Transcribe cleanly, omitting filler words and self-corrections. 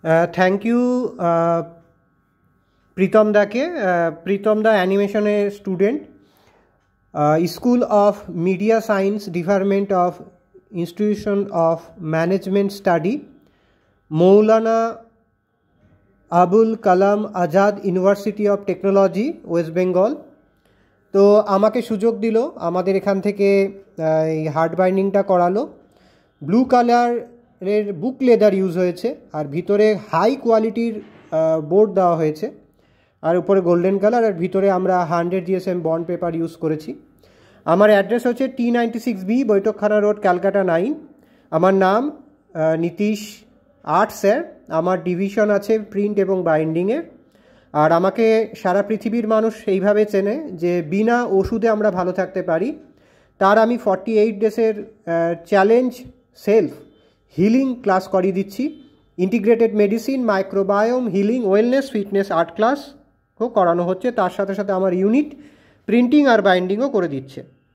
Thank you प्रीतम दा के Pritam da animation student school of media science department of institution of management study Maulana Abul Kalam Azad University of Technology West Bengal. তো আমাকে সুযোগ দিল, আমাদের এখান থেকে এই হার্ড বাইন্ডিংটা করালো। ব্লু কালারের বুক লেদার ইউজ হয়েছে, আর ভিতরে হাই কোয়ালিটির বোর্ড দেওয়া হয়েছে, আর উপরে গোল্ডেন কালার, আর ভিতরে আমরা 100 GSM বন্ড পেপার ইউজ করেছি। আমার অ্যাড্রেস হচ্ছে T96B বৈঠকখানা রোড, ক্যালকাটা 9। আমার নাম নীতিশ আর্ট স্যার। আমার ডিভিশন আছে প্রিন্ট এবং বাইন্ডিংয়ে। আর আমাকে সারা পৃথিবীর মানুষ এইভাবে চেনে যে বিনা ওষুধে আমরা ভালো থাকতে পারি। তার আমি 48 ডেজের চ্যালেঞ্জ সেলফ হিলিং ক্লাস করিয়ে দিচ্ছি। Integrated medicine, microbiome, healing, wellness, fitness, art ক্লাসও করানো হচ্ছে। তার সাথে সাথে আমার ইউনিট প্রিন্টিং আর বাইন্ডিংও করে দিচ্ছে।